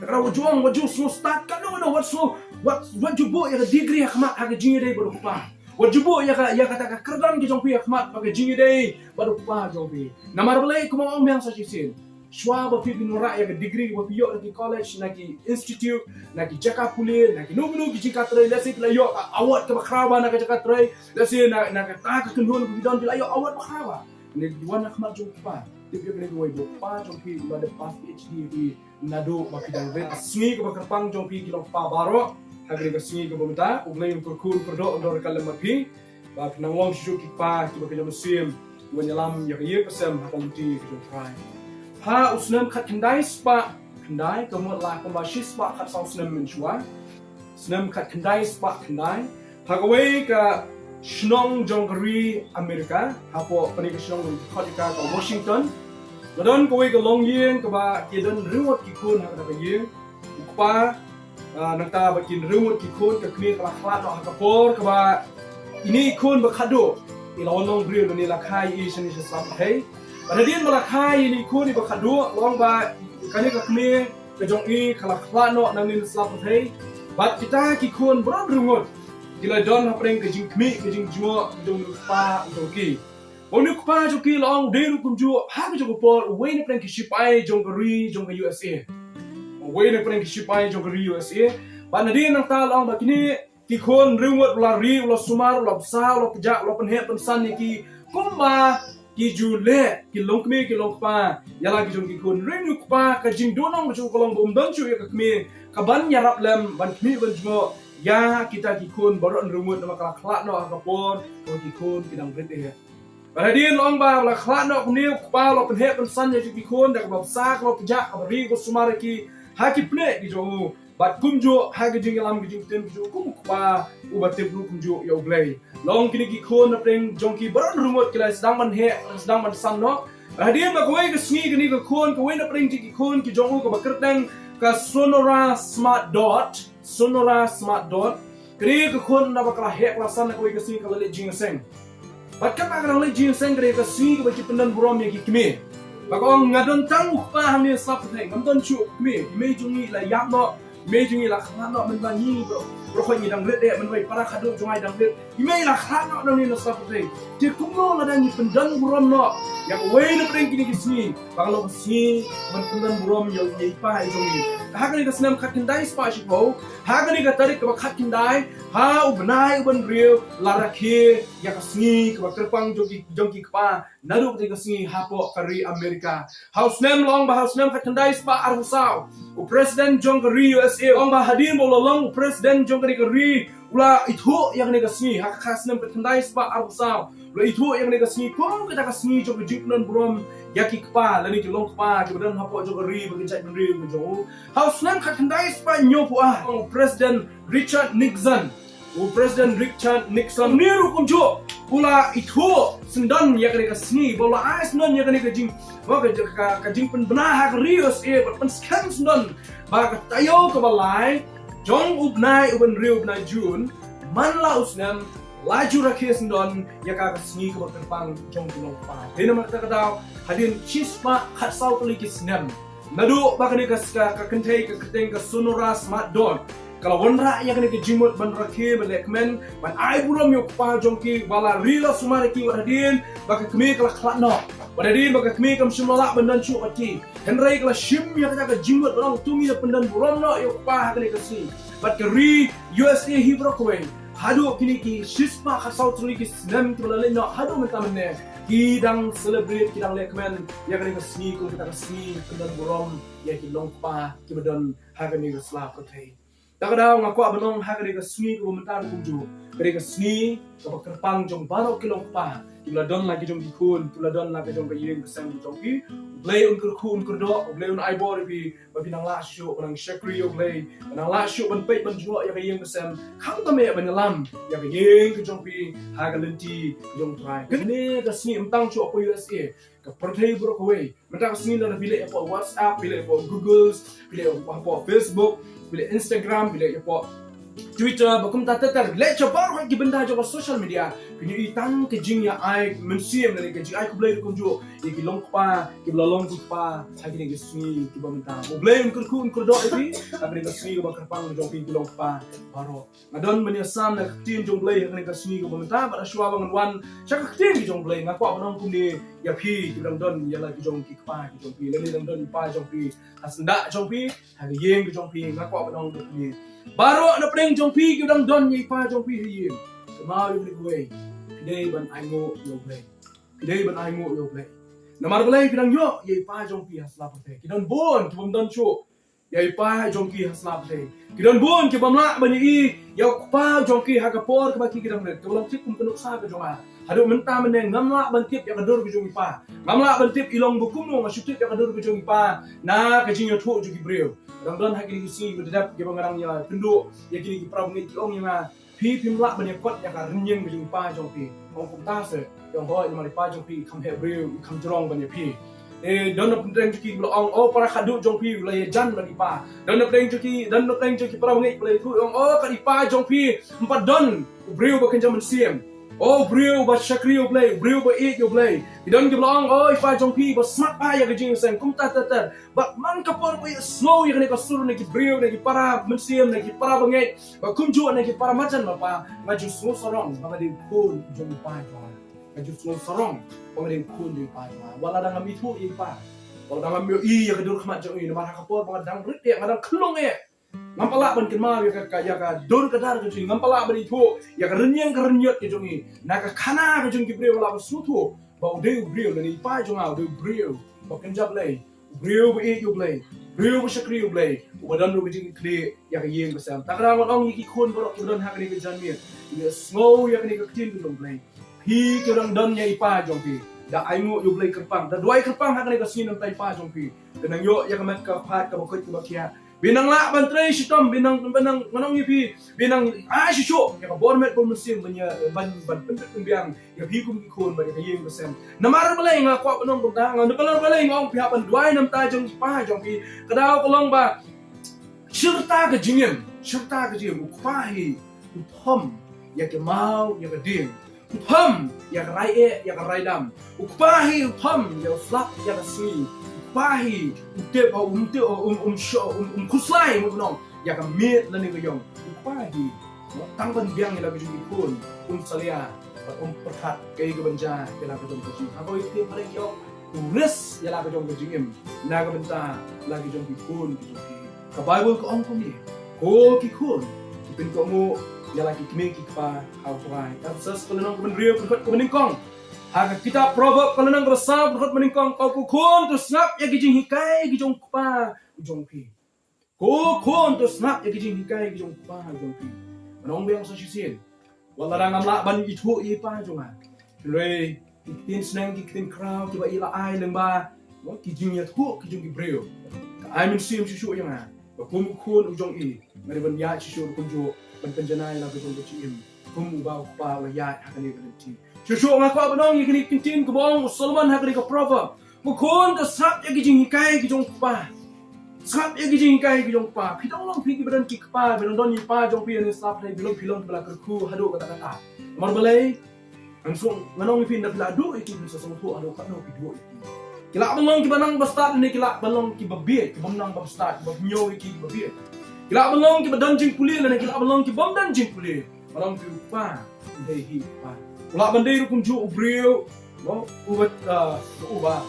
Kalau wajung semua start kalau what jubo ya degree khmat ha jingi dei baru pa. What jubo ya kata kerdan ki jong pi khmat pakai jingi dei baru pa jong pi. Namar balai ko mau yang sa chisin. Shwa ba pi binura ya degree ba pi yo lagi college lagi institute lagi jaka pulih lagi nu ki jika trai lesi la yo awat ke bakrawa na jaka trai lesi na ta ka kunhun bi don la yo awat bakrawa. Ni wan khmat jong pa. Dia boleh buat pa jong pi ada pas PhD di nado makidang vet singi ke KYRPANG jong pi kilong pa baro hagre ke singi ke bomta uglay untuk kur kurdo ondor kalam pi ba pinawang shu ki pa ki ba musim menyelam ya ye kesem hakam ti ke jong try ha usnam khat kendai spa kendai kemut la kembashi spa khat sau snam menchua snam khat kendai spa kendai hagawai ka shnong jonggri Amerika hapo panik shnong khotika ka Washington Madon kowe ke long yeng ke ba kedon ruwat ki kun ha ka yeng ukpa nangta ba kin ruwat ki kun ke kni kala khlat no ha ka por ke ba ini kun ba khado ilon long grill ni la khai i shani slam hai pada din ba la khai ni kun ni ba khado long ba kani ka kni ke jong i kala khlat no nang ni slam hai bat kita ki kun bro ruwat kila don ha preng ke jing kmi ke jing jua jong pa jong ki Onuk pa joki long deru kunju habi jogo por wayne prank shipai jongari jonga USA. Wayne prank shipai jongari USA. Banadi nang ta long bakini ki khon ringwat la ri la sumar la sa la pja la penhe pensan ki kumba ki jule ki longkme ki longpa yala ki jong ki khon rinuk pa ka jing donong ju kolong bom dan chu ya ka kme ka ban yarap lem ban kmi ban jmo ya kita ki khon baron ringwat na kala khla no ka por ko ki khon ki dang rete Pada dia long ba la khlat no kni ba lo penhe pensan ya ki khon dak ba sa ko pja ka ri ko sumar ki ha ki ple ki jo bat kumjo ha ki jing lam ki jing tem jo kum ba u ba te blu kumjo yo glei long kini ki khon na preng jong ki baron rumot ki la sedang man he sedang man san no pada dia ba ko ke sngi kini ka khon ko na preng ki khon ki jong ko ba kerteng ka sonora smart dot kri ka khon na ba kala he kala san ko ke sngi ka le jing seng Bakat akan oleh jin seng kerja kasih ke bagi pendan buram yang kami. Bagong ngadon tang upah hamil sab theng ngadon chu kami jungi la yak no jungi la khana no menbangi bro kau ni dang let menbai para khadu jungai dang let la khana no ni sab theng ti kumno la dang pendan buram no yang wei na preng kini kisni bagalo si pendan buram yang yei pa jungi hagani ka snam khat kindai spa shi ho hagani ka tarik ka khat kindai ha ubnai uban real la rakhe ya kasni ka KYRPANG jongki kpa nadu ka kasni hapo kari Amerika house name long ba house name khat kindai spa arusau u president jongri USA long ba hadir mo long president jongri kari ula itu yang ni kasni hak khas name khat kindai spa arusau ula itu yang ni kasni kom kita kasni jong jipnan brom yaki kpa lani ki long kpa ki badan hapo jongri bagi chat bri jo house name khat kindai spa nyopu president Richard Nixon Presiden Richard Nixon niru kumjo pula itu sendan ya kene kasni bola ais non ya kene kajing kajing penbenah hak rius penskan sendan ba tayo ke balai jong ubnai uben riu ubnai jun manla usnam laju rakhe sendan ya ka kasni ke KYRPANG jong binong pa dina kata hadin chispa khatsau tulikis nam nadu ba kene ka kentai ka keteng ka sonora smart dot kalau wanra yang kena kejimut ban rakhe ban lekmen ban ai buram yo pa jongki bala rila sumareki wadin baka kemi kala khlatno wadin baka kemi kam shumala bandan chu ati henrai kala shim ya kata kejimut orang tumi na pandan buram no yo pa kena kasi bat keri USA hibro kowe hadu kini ki shispa khasau tuli ki snam ki bala no hadu mentamne kidang celebrate kidang lekmen ya kena kasi ko kita kasi pandan buram ya ki longpa ki badan hagani slap ko thai Takadaw ngaku abanong hagari ka sni ko komentar kunju kari ka sni ka KYRPANG jong baro kilong pa tuladon lagi jong dikun tuladon lagi jong kayeng kesang jong ki blay un kurkun kurdo blay un aibor bi babinang la shu nang shakri blay nang la shu ban pei ban jua ya kayeng kesam khang tame banyalam ya kayeng ke jong pi hagalenti jong trai kene ka sni emtang chu ko USA ka perthai bro ko we mentang sni na bile po WhatsApp bile po Google bile po Facebook bila Instagram, bila Twitter bakum tata lecture baru ki benda jo social media kini itang ke jing ya ai mensiam dari ke jing ai ku blai ku jo ki long pa ki long ku pa lagi ni sni ki bamta mo blame kur ku kur do ipi abri ka sni ko kerpang jo ki long pa baru ngadon meni sam na tin jong blai ni ka sni ko bamta ba shwa bang wan chak tin ki jong blai ngakwa banong ku ni ya pi ki don ya la ki jong ki pa ki jong pi le ni don pa jong pi asnda jong pi ha yeng ki jong pi ngakwa banong ku ni baru na preng jong pi ki dang don ni pa jong pi hi ma yu ni kuai pidei ban ai ngo yo play pidei ban ai ngo yo play na mar play ki dang yo ye pa jong pi hasla pa ki don bon ki bom don chu ye pa jong ki hasla pa ki don bon ki bam la ban yi yo pa jong ki ha ka por ka ki dang ne ko lam tik kum kunuk sa ka jong a hadu menta men ngam la ban tip ya ka dur ki jong pa ngam la ban tip ilong bukum no ma shutit ya ka dur ki jong pa na ka jing yo thu ju ki breu dang don ha ki si ku dedap ki bang rang ya pendu ya ki pra ngi ki ong ya pi pim la ban ya kot ya ka rinyen ki jong pa jong pi ong kum ta se yong ho ni ma pa jong pi kam he breu kam jrong ban ya pi don na preng ki lo ong o para khadu jong pi la ye jan ban pa don na preng ki pra ngi play thu ong o ka di pa jong pi empat don breu ba kan jam siem oh breu ba shakriu play breu ba eat you play don ki long oh ifa jong pi ba smart pa ya ka jing sen kum ta ba man ka por ko snow ya ka sur ne ki breu ne ki para mensiem ne ki para bangai ba kum ju ne ki para macan ba pa ngaju snow sorong ba di kun jong pa jong ngaju snow sorong ba di kun di pa wala dang mi thu i pa wala dang mi i ya ka dur khmat jong i ne ma ka por ba dang rit ya ngadang klong e ngampala ban kenma ya ka dur ka dar ka jing ngampala ban itu ya ka renyeng ka renyot ke jong i na ka khana ka jong ki breu wala ba su thu ba de breu ne pa jong a de breu ba kan jab lay breu ba e you play breu ba shakri you play ba dan ru jing kle ya ka yeng ba sam takra ngon ong ki khon ba ki don ha ka ni ka jan mi ya snow ya ka ni ka tin ka play hi ke dang don ya pa jong pi da ai ngo you play kerpang da doi kerpang ha ka ni ka sin tai pa jong pi dan yo ya ka mat ka phat ka ba khot ka ba kia binang la ban trai shitom binang nganong ipi binang shisho ya ka bormet bom sim banya ban pendet pembiang ya pi kum ki khon ba ka yeng besem namar balai nga kwa banong kum ta nga balor balai ngong pihak ban duai nam ta jong pa jong pi kadao kolong ba shirta ka jingem ukwahi uthom ya ke mau ya ka ding uthom ya ka rai e ya ka rai dam ukwahi uthom ya slap ya ka sui pahi utep kuslai mo nong ya ka mit na ni yong pahi tang ban biang la bijung kun salia perkat kay ka banja kala ka jong ji akoy ti pare yong res ya la ka jong ji im na ka banta la ka jong kun ka bible ko ong ko ni ko ki kun pin ko mo ya la ki kimi ki pa how to write absas ko nong ko ben rio ko ben kong Haka kita proverb kalau nang resab berhut meningkong kau kukun tu snap ya kijing hikai kijong pa kijong pi. Kukun tu snap ya kijing hikai kijong pa kijong pi. Manong bang sa sisin. Wala rang amla ban itu ipa jonga. Loi kitin snang kitin crowd tiba ila ai lengba. Mo kijing ya tu kijong gibreo. Ai men sim sisu yang ah. Bakum kun ujong i. Ngari ban ya sisu kunjo ban penjanai la kijong kecim. Kum ubau pa la ya hakani kanti. Shushu nga kwa banong yi kini kintin kubong Solomon ha kini ka proverb mukun ka sap ya kijing hikai kijong pa sap ya kijing hikai kijong pa pidong long pigi badan ki pa badan don yi pa jong pi ni sap lai bilong pilong bela kerku hadu kata kata mar balai langsung nganong pin dak ladu itu bisa sama tu adu kanu video itu kila balong ki banang bastad ni kila balong ki babie ki bomnang bastad babnyo ki babie kila balong ki badan jing puli ni kila balong ki bomdan jing puli balong ki pa dei hi pa Ula bandai kum ju ubreu, no ubat uba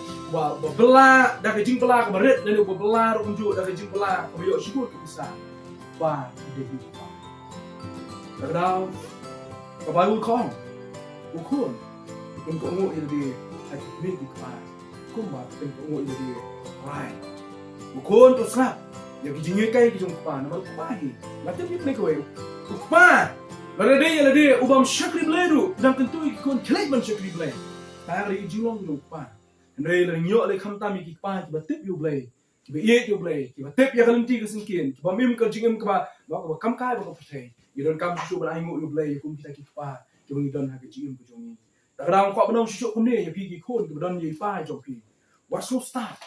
bela dah kejing bela ke baret dan uba bela kum ju dah kejing bela ke biok syukur ke bisa. Ba deh ba. Kadang kabai kong, ukun, kum ko ngo ildi at ni di pa. Kum ba kum ko ngo ildi right. Ukun tu snap, ya kejing kai kejong pa, na ba bahi. Macam ni ko eh. Ukpa Lada dia ubam syakri bledu dan tentu ikon kelek ban syakri bled. Ta ri jiwong lupa. Ndai la nyok le kham tam ki pa ki batip yu bled. Ki be ye yu bled. Ki batip ya kalenti ke singkin. Ki bamim kan jingem ka ba ba kam kai ba ko pthai. Ye don kam shu ban ai ngo yu bled kum kita ki pa. Ki bang don ha ke jingem ko jongi. Ta rang ko banong shu ko ne ye pi ki khon ki don ye pa jong pi. Waso start.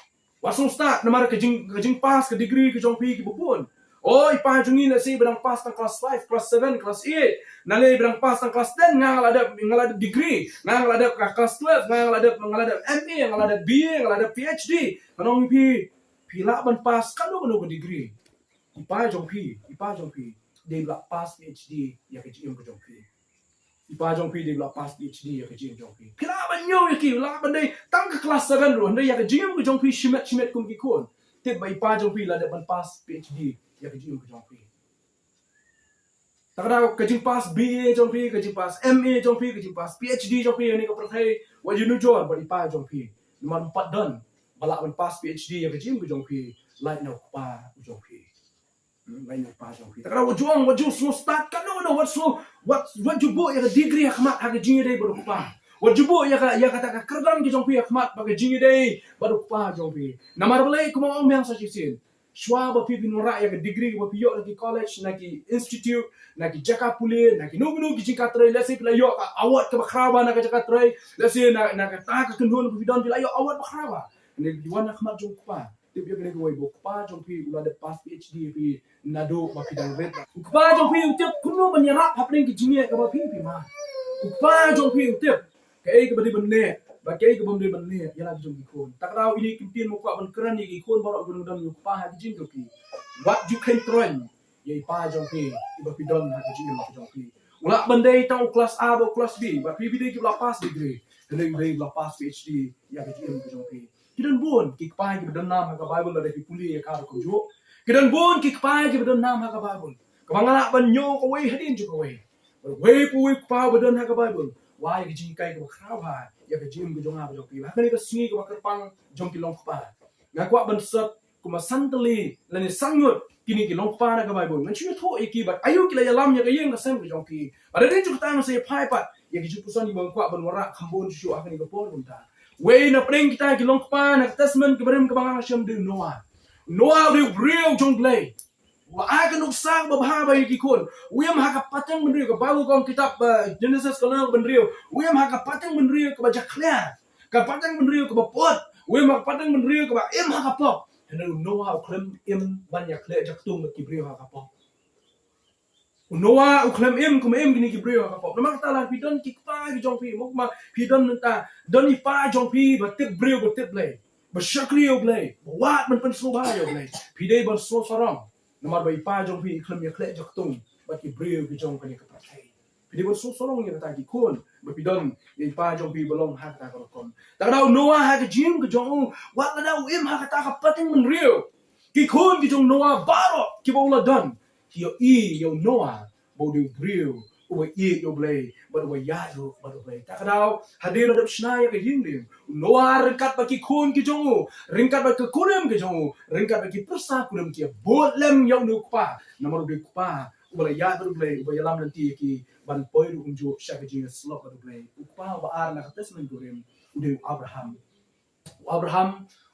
Namara ke jing pas ke degree ke jong pi ki bupun. Oh, ipa jungi na si berang pas tang kelas 5, kelas 7, kelas 8. Nale berang pas tang kelas 10 ngalada degree, ngalada kelas 12, ngalada MA, ngalada BA, ngalada PhD. Kanong pi la ban pas kanu ke degree. Ipa jong pi. Dia la pas PhD ya ke jim ke jong pi. Ipa jong pi dia la pas PhD ya ke jim jong pi. Kila ban nyo ya ki la ban dai tang ke kelas 7 ro, ndai ya ke jim ke jong pi shimet kum ki kon. Tit ba ipa jong pi la ban pas PhD. Ya kejim ke jong pi. Takra kejim pas BA jong pi, kejim pas MA jong pi, kejim pas PhD jong pi ni ko prathai wa jinu jon ba ipa jong pi. Man pat dan balak man pas PhD ya kejim ke jong pi, lai no pa jong pi. Lai no pa jong pi. Takra wa ju so start kan no what you bo ya degree khmat ha kejim dei baru pa. Wa ju bo ya kata kerdan ke jong pi khmat ba kejim dei baru pa jong pi. Namar balai ko mo myang sa chisin. Shwa ba pipi nora ya degree ba piyo lagi college naki institute naki jaka pule naki nugu jika trai lesi pila yo award ka bakraba naka jaka trai lesi naka ta ka kendon ba bidon pila yo award bakraba ne diwana khmat jong pa tip yo ne ko bo pa jong pi ula de pas PhD pi nado ba pidang vet pa jong pi utip kuno banyara hapning ki jinge ka ba pi ma pa jong pi utip kai ka badi benne bagai ke bomde banne yala jom ikon takraw ini kimpin mo ko ban kran ni ikon baro gunung dam yu pa ha jin ko ki what you can try ye pa jong pi iba pidon ha jin ma jong pi ula bandai tau kelas A bo kelas B ba pi bidai ki la pas degree dei la pas PhD ya ke jin ko jong pi kidan bon ki pa ki bedan nam ha ka bible la ki puli ya ka ko jo kidan bon ki pa ki bedan nam ha ka bible ka bangala ban nyo ko wei hadin ju ko wei pu pa bedan ha ka bible wai ki jin kai ko khaw ha ya ke jim ke jonga ba joki ba kani ka singi ko kerpang jong ki long pa nga kwa ban sat kuma santali lani sangut kini ki long pa na ka bai bon ngan chu tho e ki ba ayu ki la yalam ya ka yeng ka sem ke jong ki ba de ju ta se phai pat ya ki ju pusan ni bang kwa ban wara khambon chu a kani ka pon bun ta we na preng kita ki long pa na tasman ke berem ke bang sham de noa real jong play wa akan nuksak babha ba ki kon uyam ha ka patang benrio ka bagu kong kitab Genesis kalau benrio uyam ha ka patang benrio ka baja clear ka patang benrio ka bapot uyam ha ka patang benrio ka ba im ha ka pok hanu noa klem im banyak clear jak tung ki brio ha ka pok noa klem im kum im gini ki brio ha ka pok memang tala pidon ki pa ki jong pi mok ma pidon ta don ni pa jong pi ba tip brio ba tip lay ba shakrio play wat man pen so ba yo play pidai ba so sarong nomor bayi pa jong pi iklim ya klek jak tung bat ki brio ki jong kan ya kapatai pidi bon so solong ya ta ki kon ba pidon ya pa jong pi belong ha ta ko kon ta dau noa ha ki jim ki jong wat la dau im ha ta ka pating men rio ki kon ki jong noa baro ki bo la don ki yo noa bo de brio o yo blay ba do ya do ba do blay ta dau hadir adap shna ya ki jing lim noa rekat ba ki kon ki jong ringkat ba ke kunem ke jong ringkat ba ki persa kunem ki bolem yang nu pa nomor de pa ubala ya do blay ubala lam nanti ki ban poi du unjo sha ke jing slop ba do blay pa ba ar na kates men gorem ude Abraham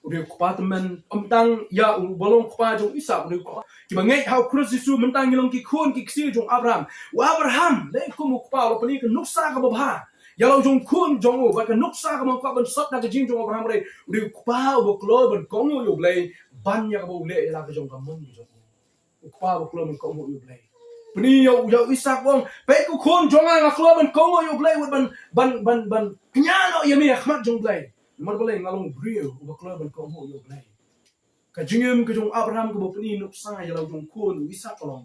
ude kupa temen tang ya bolong kupa jong Isa ude ki bangai how cross Yesu mentang ngilong ki kon ki ksi jong Abraham le ko mu kupa lo pali ke nuksa ka babha ya lo jong kun jong ba ka nuksa ka man kwa ban sot na ka jing jong Abraham re ude kupa bo klo ban kong yo blai ban ya ka bo le la ka jong ka mon jong kupa bo klo man kong yo blai Peni yo Isa wong pe ku kon jong nga klo ban kong yo blai ban knyano ya me khmat jong blai mar boleh ngalong brio uba klo ban kong yo blai ka jingem ke jong Abraham ke bo peni nuksa ya lo jong kun Isa kolong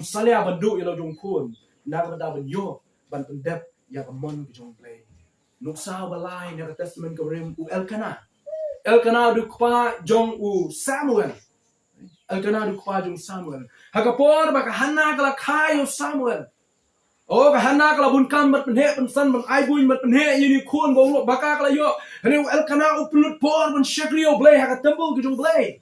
salia bandu ya lo jong kun na ba da ban yo ban pendep ya mon ke jong play nuksa balai na testament ke rem u Elkana du kwa jong u Samuel Elkana du kwa jong Samuel hakapor ba ka hanna kala khayo Samuel o ka hanna kala bun kam bat penhe pensan ban ai buin bat penhe yini khon bo baka kala yo hani Elkana u plut por ban shakrio play hakatemple ke jong play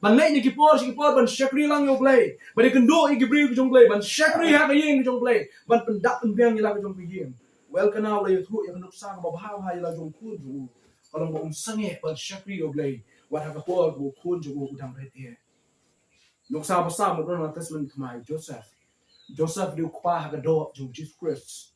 ban lei ni ki por ban shakri lang yo play ban ikendo i gibril ke jong play ban shakri ha ka yeng ke jong play ban pendak penbiang ila ke jong yeng well kana la yo thu ya nuk sang ba bha ha ila jong kun ju kalau mo sange ban shakri yo play wat ha ka por bo kun ju udang rete nuk sa ba sa mo na testament kmai Joseph di kupa ha ka do jong Jesus Christ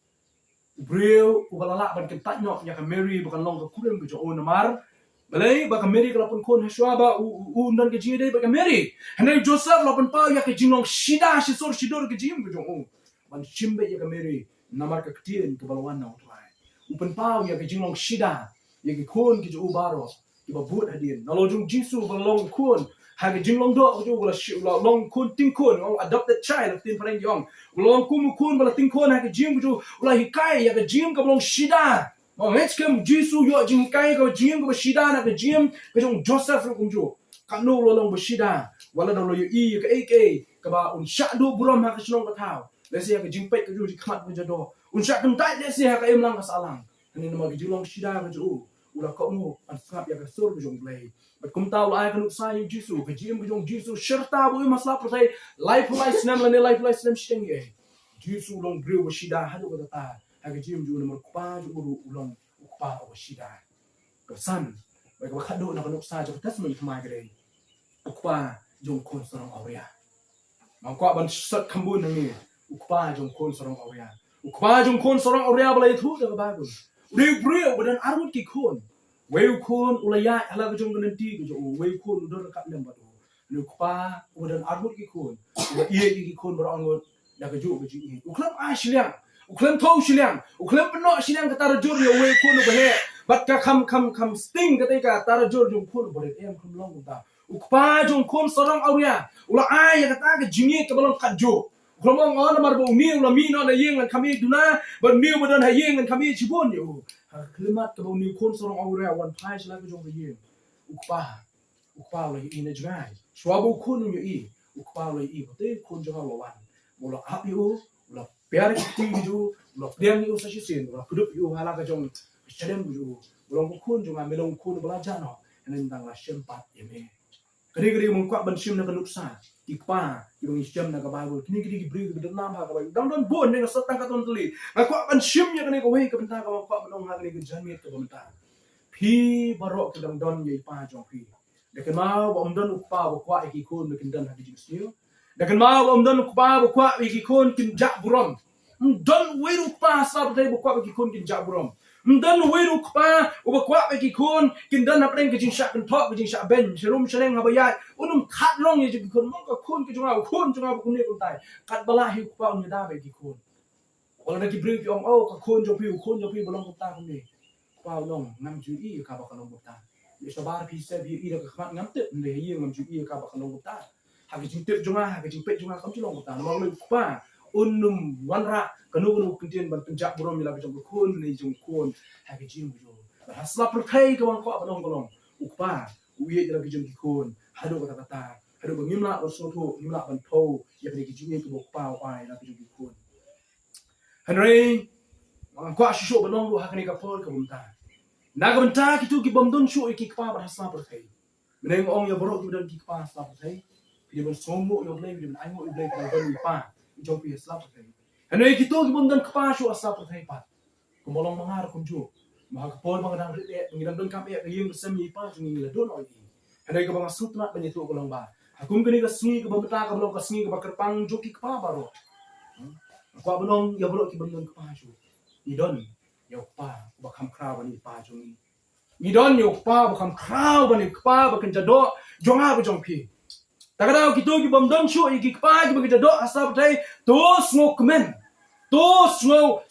Bril ubalala ban ke tatnyo ya ka Mary bukan long ka kurem ke jong namar Balai baka Mary kalau pun kon haswa ba undan ke jingde baka Mary. Henry Joseph kalau pun pau ya ke jinglong shida shisor shidor ke jing ke jong. Man shimbe ya ke Mary namar ke ketien ke balwan na utrai. Upen pau ya ke jinglong shida ya ke kon ke jo baro ke babut hadin. Nalo jong Jisu balong kon ha ke jinglong do jo bala long kon ting kon adopted child of tin pareng yong. Long kum kon bala ting kon ha ke jing jo ulah hikai ya ke jing ke balong shida. Kem Jisu yo jing kai ko jing ko shida na ke jing ke jong Joseph ru kum jo kan no lo long shida wala do lo yo I ke ak ka ba un sha do buram ha ke shlong ka thao le se ke jing pet ke jo khmat ko jado un sha kum tai le se ha ka em lang ka salang ni ma ke jing long shida ke jo ula ko mo an sap ya ke sur ke jong play but kum tao lai ka nu sa yu Jisu ke jing ke jong Jisu sherta bo masla pro thai life snam la ne life snam shting ye Jisu long brew ko shida ha do ko ta hage jim ju nomor pa ju uru ulong pa o shida ko san ba ko khado na ko sa ju tas mun thma gre ukpa jong kon sorong awya ma ko ban sat khambun ni ukpa jong kon sorong awya ukpa jong kon sorong awya bala thu da ba gu ri brio badan armut ki kon weu kon ulaya hala jong ganti ju weu kon udor ka lem ba ni ukpa badan armut ki kon ye ki kon barangot da ga ju ji uklam a shliang uklam thau shiliang uklam peno shiliang kata rajur yo we ko no behe bat ka kham sting kata ka tarajur jung ko no bore em khum long ta ukpa jung kon sorong awya ula ai kata ka jingi ka balong khajo uklam on mar bo mi ula mi no na yeng kan kami duna ban mi bodan ha yeng kan kami chibon yo klimat ka bo mi kon sorong awya wan pai shla ka jung be yeng ukpa ula ina jgai shwabo kon yo I ukpa ula I bote kon janga wan ula ap yo ula biar kita ju lo diam yu sa sin lo kudup yu hala ka jong chadem ju long kun ju melong kun belajar no nen dang la sempat yeme kri mun kwa ban sim na kanuk sa ikpa yung isjam na ka bible kini bri ka nam ha ka bible dang bon ne sa tang ka ton tuli na kwa ban sim ya kani ko we ka benta ka kwa ban ha kani ka janmit ka benta phi barok ka dang don ye pa jong phi de ka ma ba don ukpa ba kwa iki kun kin dan ha ji sniu Dakan mau don ukpa bukwa wiki kon kin jak buram. Don weru ukpa sab dai bukwa wiki kon kin jak buram. Don weru ukpa bukwa wiki kon kin dan apreng ke jing syak kin thok ke jing syak ben serum sereng habayat unum khat long ye jing kon mong ka kon ke junga bu ne kon tai. Kat bala hi ukpa un da wiki kon. Wala da ki bri ki ka kon jo pi bolong ko ta kon ne. Ukpa long nam ju I ka ba ka long ko ta. Ye sabar pi se bi I da ka khmat ngam te ne ye ngam ju I ka ba ka long ko ta. Hage jing tip junga hage jing pet junga kam chulong ta ma lu pa unum wanra kanu kintin ban penjak burom mila jong kun ni jong kun hage jing bu hasla perkai ka wan ko abanong golong ukpa uye jira jong kun hado kata hado ngimla osoto ngimla ban tho ya ni jing ni ko pa ai la jong kun Henry ko asho banong lu hakani ka pol ka bunta naga benta kitu ki bomdon shu ki pa ban hasla perkai meneng ong ya borok dan ki pa hasla perkai dia bersombong yang boleh dia menanggung dia boleh kalau lupa jauh dia selap sekali. Henry kita kemudian kepashu asap terhaipat. Kemolong mengar kunju. Maka kepol mengadang rite mengiram don KPA yang bersemi pa sungi la don oi. Henry ke bang sutna penyetu kolong ba. Hakum kini ke sungi ke bambeta ke belong ke sungi ke KYRPANG joki kepa baro. Aku abang ya bolok ki bendon kepashu. Idon ya pa bakam kraw bani pa jungi. Idon ya pa bakam kraw bani kepa bakan jado jonga bu jongpi. Takadaw kito ki bomdon shu iki kpa ki bagida do asap dai to smoke men to snow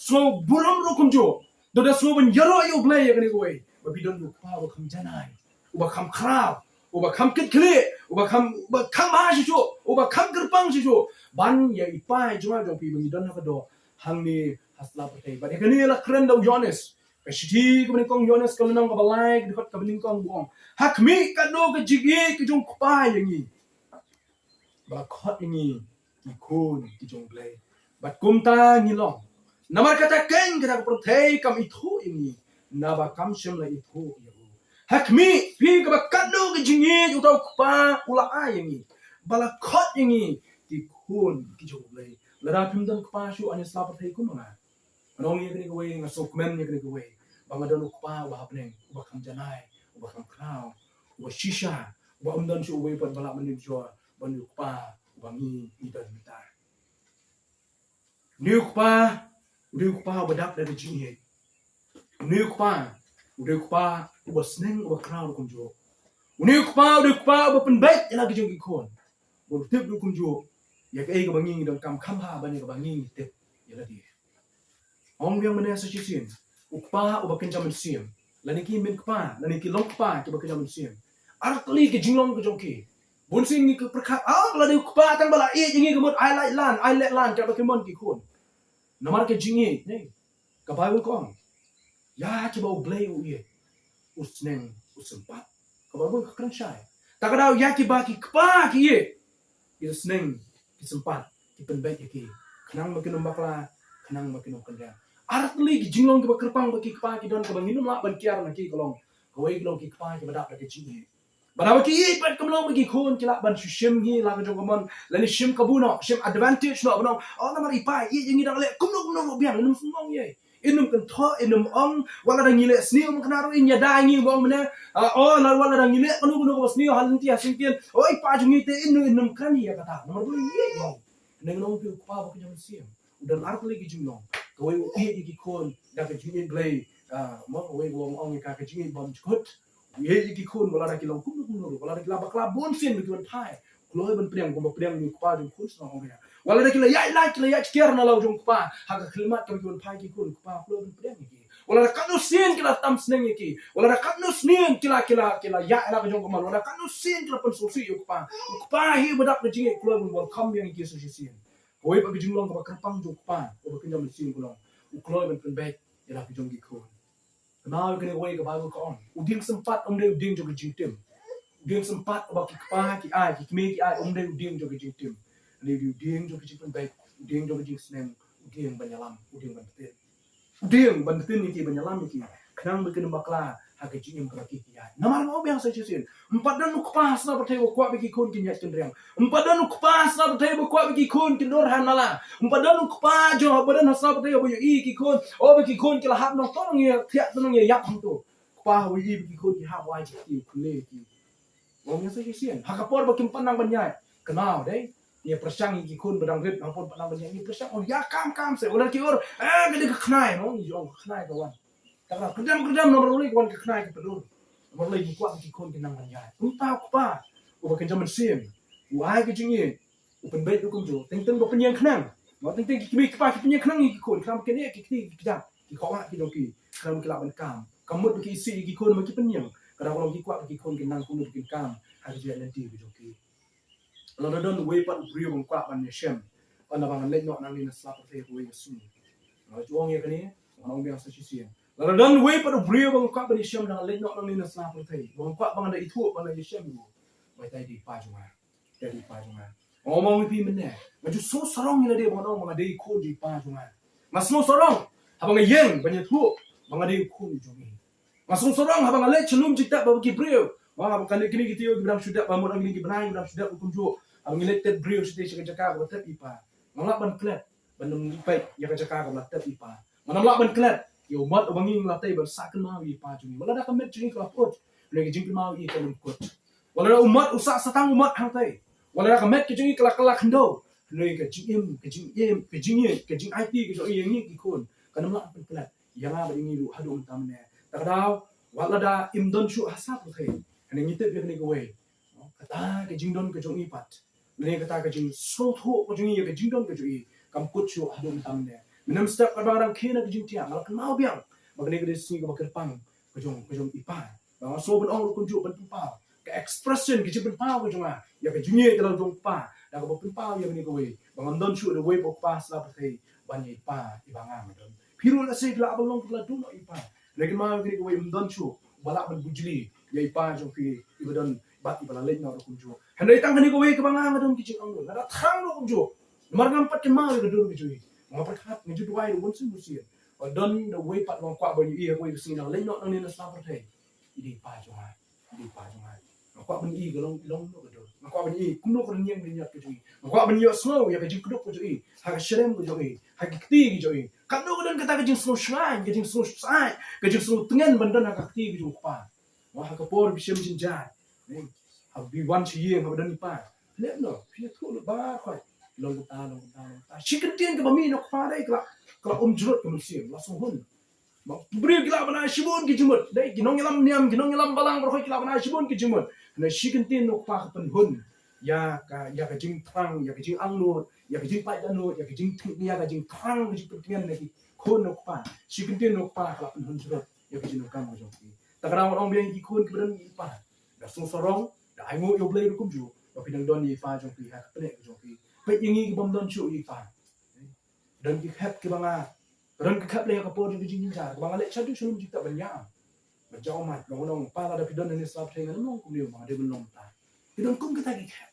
buram ro kunjo do da snow ban yaro yo play ya kani goy babi don lu kpa ba kham janai uba kham khrab uba kham kit khle uba kham ma shi shu uba kham KYRPANG shi shu ban ya ipai jwa jong pi bangi don ha do hang ni hasla patai ba de kani la kren do Jonas Kashiti ko ni kong Jonas ko nang ka balai ki ka ni kong buong hakmi ka do ka jigi ki jong kpa yangi bakot ini ikon ki jong play bat kumta ni long namar kata ken kita perthai kam itu ini naba kam shem la itu ya hakmi pi ka bakat no ki jingi utau kpa ula ai ini balakot ini ki kon ki jong play lara pim dan kpa shu ani sla perthai kun ma nong ye kini kwe ngasok men ye kini kwe bangadon kpa wa hapneng ba kam janai ba kam kraw ba shisha ba umdan shu we pat balak menim jo banyu pa bangi idan mitar niuk pa badak dari jingi niuk pa udah kupa udah seneng udah kenal kunjung udah kupa udah penbaik yang lagi jengki kon udah tip du kunjung ya ke bangi dan kam ha bani bangi tip ya lagi ong yang mana sesuatu kupa udah kencaman sim lani ki min kupa lani ki long kupa ki kencaman sim artli ke jinglong ke jongki bonsin ni ke perkat lani kupa tang bala jengi ke mot I let lan ka bakimon ki kon namar ke jingi ni kapai kong ya ki bau blay uye usneng usempat kapai kran syai takadau ya ki baki kupa ki ye usneng sempat ki penbaik ki kenang makin bakla kenang makin kendang artli ki jinglong ki bakrpang baki kupa ki don ka banginum la ban kiar na ki kolong kawai kolong ki kupa ki badak ki jingi badawa ki pat kamlong bagi kon kila ban shim hi la jong kamon lani shim kabuno shim advantage no bano namar ipai jingi dak le kumno biang num sumong ye inum kan tho inum ong wala dang ile sni kanaro in ya dangi bong mena la wala dang ile kanu ko sni halin ti asin tian ipa jungi te inum kan ya kata nomor dulu ye yo neng nong pi pa ba kan sim udan artli ki jumno ko ye ki kon dak jungi blay mo ko wong ong ka jungi bom chut ye ki kon wala dak long kumno wala dak la bakla bon sin bi kon thai kloi ban priang ko priang ni pa jung kun so ong ya wala dak la ya kier na law jung pa ha ka khilmat ka kon phai ki kun pa kloi ban priang ki wala dak kanu sin kila tam sneng ki wala dak kanu sneng kila ya la ka jung ko wala kanu sin kila pon so si yo pa hi badak ka jingi kloi ban welcome yang ki so si sin oi ba jung long ka KYRPANG jung pa ko ba kinjam sin ko long kloi ban pen baik ya la ka jung ki kon now kena wei ka baru ka on uding sempat deh uding jo jing tim uding sempat ba ki pa ki ai ki me ki ai deh uding jo jing tim le uding jo jing pen baik uding jo jing sneng uding banyalam uding ban tin ni ki banyalam ni ki kenang bikin bakla ha ka jing ka ki ai namar mau biang sa sin empat dan ku pas na patay ko kwa ki kon ki nyat kendriang empat dan ku pas na patay ko kwa ki kon ki dor hanala empat dan ku pa jo badan sa patay ko i ki kon ki kon ki la hab no tong ye thia tong ye yap hang to pa wi i ki kon ki hab wai ki kule ki wong yang sa sin ha ka por ba kim panang banyai kenal deh ye persang ki kon badang rit ampun panang banyai ni persang ya kam se ular ki or gede ka khnai no ni jong khnai ka wan takra kedam nomor uli wan ka khnai ka pedul nomor lagi kuat ki kon ki nang banyai tahu pa u ba kenjam sim wai ki jingi u pen bet ku jo teng ba penyang khnang ma teng ki mi pa ki penyang khnang ki kon kam kene ki kita ki khawa ki do ki kam ki la ban kam kamut ki si ki kon ma ki penyang kada kolong ki kuat ki kon ki nang kun ki kam ha ji nanti ki do ki la don we pat brio bang kwa ban shem ana bang le no nang ni na sa pa te ko we su ma juang ye kani ngong biang sa si la don we pat brio bang kwa ban shem nang le no nang ni na sa pa te bang kwa bang da itu bang da shem bu mai tai di pa junga dari pa junga ngomong pi mene ma ju so sarong ni de bang ma de ko di pa junga ma so sarong habang yeng ban tu bang de ko ni jungi ma so sarong habang le chelum jita ba ki brio wah habang kan kini kita yo bilang sudah ba mo nang ni benai bilang sudah ku kunjo abang elected brio station ka jaka ko tet ipa malak ban klet ban nung ipet ya ka jaka ko tet ipa manam lak ban klet yo mat abang ing latai ber saken ma wi pa jungi wala da ka met jungi ka pot lagi jing ma wi ka nung kot wala da umat usak satang umat hang tai wala da ka met jungi kala khndo lagi ka jing IT ka jo yang ni ki kon kanam lak ban klet yang ba ingi lu hadu tamne takdau wala da imdon shu hasap kai ani ngitep ya ni ko we kata ke jingdon ke jongi pat ne kata ke jing so tho ko jongi ke jingdon ke jongi kam kut shu hadum tamne minam step ka barang khina ke jingtia mal mau biang magne ke sini ke KYRPANG ke jong ipa ba so ben ong kun ju ben pa ke expression ke jing pa ke jonga ya ke jungi ke jong pa da ko ben pa ya ni ko we ba ngam shu de we po pa sa pa thei ban ye pa ibanga madon phiru la se la balong la du no ipa lekin ma ke ko we mdon shu balak ben bujli ya ipa jong fi ibadon bat ibala lek na ko jo hanai tang ni ko we ke banga ngadon ki jing ong na da thang no ko jo mar ngam pat ke ma ke do ki jo ma pat khat ni ju duai won sin musia don the way pat long kwa ba ni e ko we sin na lek no nang ni na sa pa thei di pa jo ha kwa ban i ke long no ko do kwa ban i kum no ko nyeng ni nyat ke jo kwa ban yo snow ya ke jing ko ko jo ha ke shrem ko jo ha ke ti ki jo kam no ko don kata ke jing snow shrine ke jing snow sai ke jing snow tengen ban don ha ka ti ki jo pa wah ka por bi shem jin ja ha bi wan chi ye ha dan pa le no pi thu lo ba khoi long ta chicken tin ke ba mi no pa dai kla jrot ke musim la so hun beri kita bana shibun kijumut dai kinong yalam niam kinong yalam balang berkhoi kita bana shibun kijumut na shikentin nok pa pen hun ya ka jing thang ya ka jing angnu ya ka jing pai danu ya ka jing thik ya ka jing thang ka jing petian lagi khon nok pa shikentin nok pa kala pen hun surut ya ka jing nok kam jong ki takra orang biang ki khon keberan pa da sung sorong da ai ngo yo blai kum ju ba pinang don ni pa jong ki ha ple jong ki pe yingi ki bom don chu yi pa dan ki khap ki banga dan ki khap le ka por ki jing ja banga le chadu shulum jik ta banya ba jaw mat ba nong pa la da pidon ni sap theng nong kum ni ma de bun nom ta pidon kum ka ta ki khap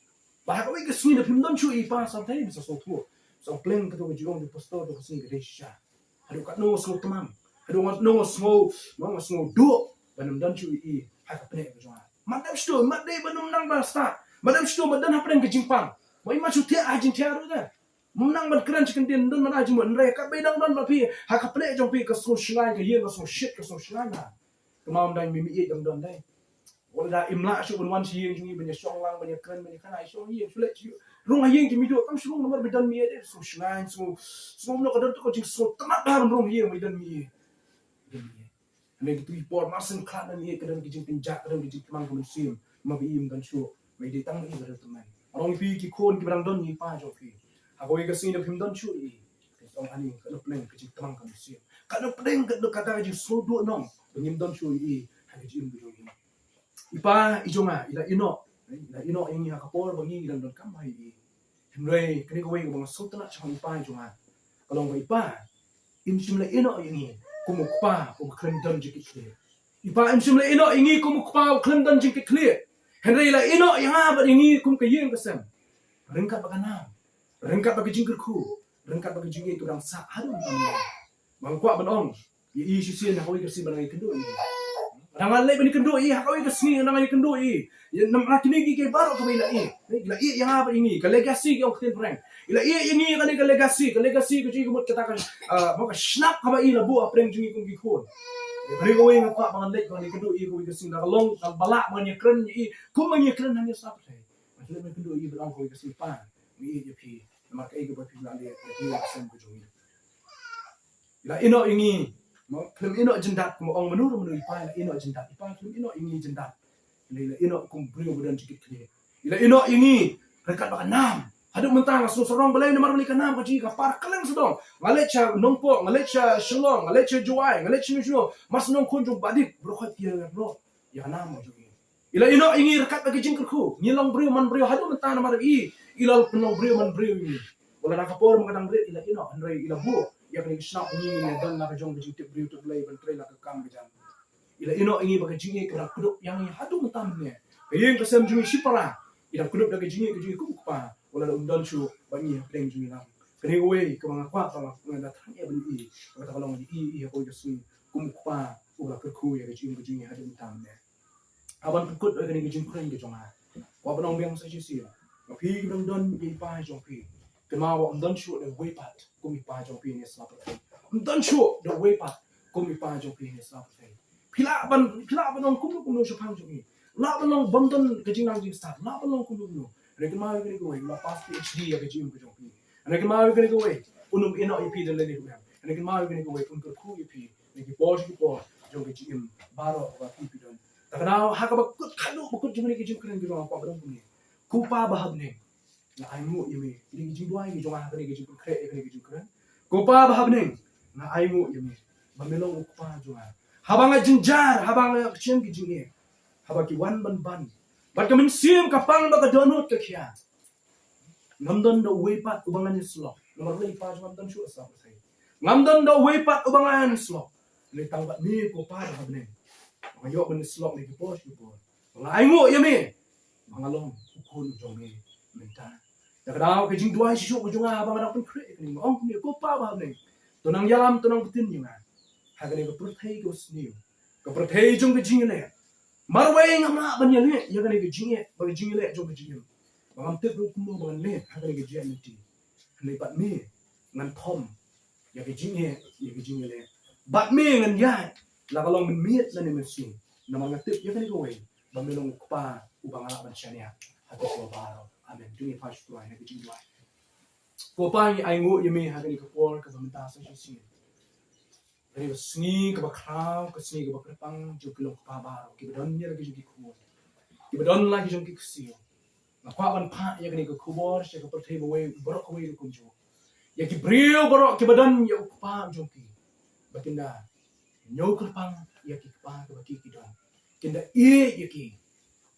ba ka wi ka swin da pim don chu yi pa sap theng sa so thu so pleng ka to ki jong di posto do sin ki sha hadu ka no so tamam hadu no so do banam don chu yi ha ka ple ka jong madam sto mat de banum nang ba sta madam sto madan ha pleng ka jingpang mai ma chu te a jing tia ru da menang ban keren chicken din don mana jimun re ka be dang don ba pi ha ka ple jong pi ka so shlai ka yen ka so shit ka so shlai na kemam dai mi e dang don dai wala imla shu bun wan si yen jungi ban song lang ban keren ban kana song yen fle chi rung ha yen ki mi do kam shung nomor be dan mi e so shlai so no ka don to jing so tamat ba rung yen mi dan mi ne gitu por masen klan ni ka dan ki jing tinjak ka dan ki jing mang ko sim ma bi im dan shu me de tang i ba teman orang pi ki khon ki bang don ni pa jo pi Aku ikas ni pim don chu i. Orang ani kalau pleng kecik tamang kami siap. Kalau pleng kalau kata je sodo nong, pim don chu i. Hari jim tu ini. Ipa ijonga ila ino ini hakapor bangi ilang don kamai i. Hemrei kini kau yang bang sultan cakap ipa ijonga. Kalau kau ipa imsimla ino ini kumukpa kumklem don jikit clear. Ipa imsimla ino ini kumukpa kumklem don jikit clear. Hemrei ila ino yang apa ini kumkayeng kesem. Ringkat baganam. Rengkat bagi jingkir ku, rengkat bagi jingkir tu orang sah harum tamnya. Mangkuak benong, i sisi nak kau ikasi benang ikendu i. Orang lain bani kendu i, kau ikasi orang ikendu i. Nam laki ni gigi baru kau ila i. Ila i yang apa ini? Kelegasi kau keten perang. Ila i ini kali kelegasi kau jadi kau katakan, maka snap kau ila bu apa yang jingkir kau gikun. Beri kau yang kuat bangan lek kau ikendu i kau ikasi nak long balak menyekren i, kau menyekren hanya sampai. Macam mana kendu i benong kau ikasi pan, i jepi. Maka ego berpikir lagi dia akan berjumpa. Ila ino ingi, film ino jendat, orang menurut ipa ino jendat, ipa film ino ingi jendat. Ila ino kumpul badan cikit kini. Ila ino ingi rekat bakan nam. Haduk mentang asu serong belai nomor beli kanam kaji kapar keleng sedong. Ngalecha nongpo, ngalecha shelong, ngalecha juai, ngalecha nusuno. Mas nong kunjung badik berkhot dia bro. Ya nam juga. Ila ino ingi rekat bagi jingkerku. Nyilang beriu man beriu haduk mentang nomor i. Ilal penong beriu man beriu ini. Wala nakapor mengadang beriu ila ino andrei ila bu. Ya kena kisnap ini dan nak jong biji tip beriu tu belai bentrai nak kam kejam. Ila ino ingi bagi jingi kena kuduk yang haduk mentang ni. Kayeng kesem jingi sipara. Ila kuduk bagi jingi kupa. Wala undan chu bangi pleng jingi lang. Kene we ke mga kwa pa ngada thang ya bani i. Kata kalau ngi i ko yesu kumpa ula kerku ya jingi haduk mentang ni. Aban kut kene jingi kren ke jonga. Wa banong biang sa sisi. Pi dong don ye pa jong pi. Kema wa don chu the way pat kumi pa jong pi ni slap. Don chu the way pat kumi pa jong pi ni slap. Pila ban ong kum no shapang jong ni. La ban ong bom don ke jing nang jing start. La ban ong kum no. Re kema we go la pas PhD ya ke jing ko jong pi. Re kema we go we unum ino ip de le ni ko. Re kema we go we un ko ku ip. Ni ki po jong ke jing baro wa pi don. Takana hakabakut khalu bakut jing ni ke jing kren ke jong pa ban kum ni. Kupa bahab ni, na aimu imi, ini kijing dua ini cuma hari kijing kre, ini kijing kren. Kupa bahab ni, na aimu imi, bamelong kupa cuma. Habang jenjar, habang kecil kijing ni, habang kiwan ban. Bat kami sim kapang baga donut kekia. Ngamdon do wepat ubangan slok, nomor lepa cuma ngamdon shu asap saya. Ngamdon do wepat ubangan slok, le tangbat ni kupa bahab ni. Mayok ben slok ni kipos. Na aimu imi. Mangalong ukun jong ni mental. Kadang kejing dua isu ujung abang ada pun krek ni. Ong ni ko pa ba ni. Tunang yalam tunang betin ni man. Hagani ko perthai ko sniu. Ko perthai jong kejing le. Marwai ngama ban ya le. Ya gani kejing bagi jing le jong kejing. Bangam tek ru kumo ban le hagani kejing ni. Ni pat mi ngan thom. Ya kejing le. Bat mi ngan ya. La kalong men miet la ni mesin. Nama ngatip ya gani ko we. Bamelong pa ubang anak manusia hati ko baro amen jungi pas tuai na kijing tuai ko pa ai ngu yemi ha ni ko por ka samta sa sisi Dari seni ke bakrau ke seni ke bakrepang jo kilong pabaro ki bedon nya lagi jo ki kuon ki bedon lagi jo ki kusio na kwa ban pa ya ni ke kubor se ke perthai bawe borok we ku jo ya ki brio borok ki bedon ya pa jo ki bakinda nyau krepang ya ki pa ke baki ki don kinda ya ki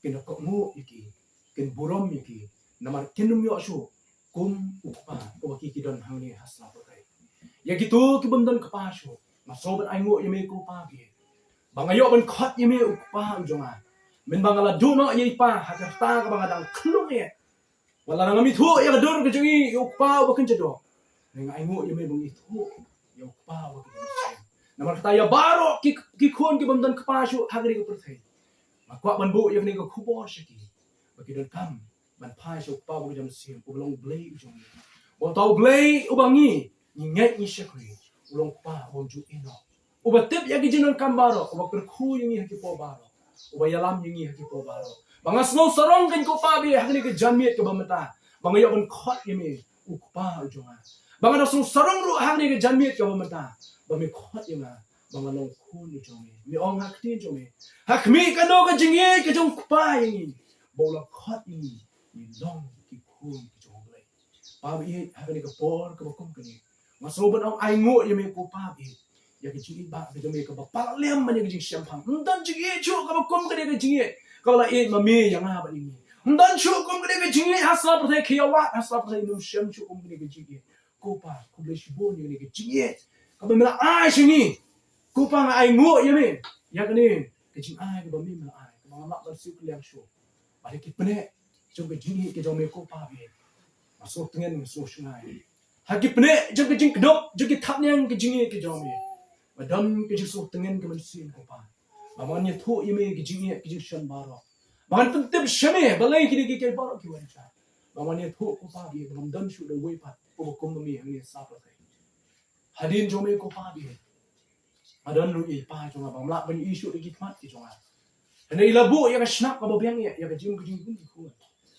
kinda ko mu ya ki kin burom ya ki namar kinum yo shu kum upa ke baki ki don hang ni hasla perthai ya gitu ki bendon ke pa shu masobat aingo yeme ko pa bi bangayo ban khot yeme pa jonga men bangala duno ye pa hakarta ka bangadang klung ye wala nang mi thu ya dur ke jongi yo pa ba kan jedo nang aingo yeme bang itu yo pa ba kan namar kata ya baro ki khon ki bamdan ka pa shu hagri ko perthai makwa ban bu ye ni ko khubo shiki ba ki don kam ban pa shu pa ba jam sim ko long blay jongi bo tau blay ubangi ni ngai ni shakri ulong pa bonju ino uba tip ya gijinon kambaro uba kerku yang haki po baro uba yalam yang haki po baro banga snow sarong kan ko pa bi hakni ke jamiet ke bamata banga yo ban khot yemi ukpa ujonga banga snow sarong ru hakni ke jamiet ke bamata bami khot yema banga long khun ujongi mi ong hakti jongi hakmi kano ka jingi ke jong pa yang bola khot ini ni long ki khun ki jong blai pa bi hakni ke por ke bakum kini masoban ang aingo yeme ko pa bi ya ke jingi ba ke jome ke ba pala lem mane ke jing champang ndan jingi chu ka ba kom ke de jingi ka la e ma me yang ha ba ni ndan chu kom ke de jingi hasla pa the khiyawa hasla pa the nu shem chu kom ke de jingi ko pa ko le shi bo ni ke jingi ka ba mela ai shingi ko pa nga aingo yeme ya ke ni ke jing ai ke ba me mela ai ka ba ma ba su ke liang shu ba ke pne chu ke jingi ke jome ko pa bi masuk tengen masuk sungai haki pne jog ke jing kedok jog ke thap nyang ke jingi ke jomi madam ke jing so tengen ke mansin ko pa baman ye tho yeme ke jingi ke jing shan baro baman tentep shame balai ki ke baro ki wan cha baman ye tho ko pa bi bam dan shu de wei pat ko ko mi ang ye sa pa thai hadin jomi ko pa bi adan lu e pa jonga bam la ban issue de ki mat ki jonga ane labu ya ka snap ka bobyang ye ya ka jing kun ki ko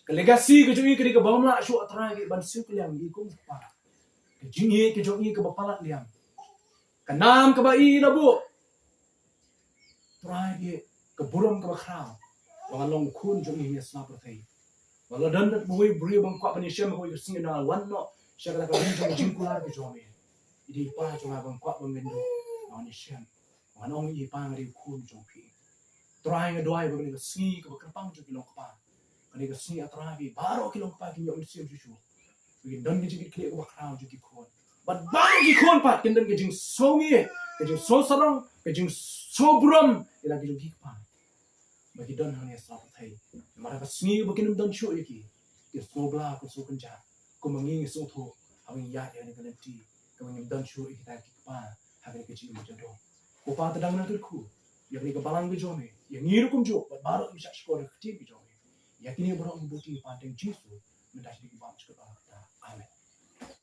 ka legacy ke jingi ke bam la shu atra ke ban su ke yang ki ko pa ke jingi ke jongi ke bapalat liam ke nam ke bai na bu trai ke buram ke bakhram bang long khun jongi ni snap thai wala dan dat boi bri bang kwa pani shem ko sing na wan no shaka ka jing jing kula ke jomi idi pa jonga bang kwa bang mendo ani shem wan ong i pa ngari khun jongpi trai ke doi bang ni si ke bakrapang jo kilong pa kani ke si atra bi baro kilong pa ki yo sim ju begin dan ke jing kle ko bakhram jo ki khon but bang ki khon pat ken dan ke jing so ngi ke jing so sarong ke jing so brum ila ke jing ki pa bagi dan hang ya sa thai mara ka sni bakin dan shu yaki ke so bla ko so kunja ko mangi so tho hang ya ya ni kan ti ko mangi dan shu yaki ta ki pa hang ke jing mo jado ko pa ta dang na ku ya ni ka balang ke jome ya ni ru kum jo baro mi sha ko re ti ke jome ya ki ni bro buti pa teng jisu mendas di ba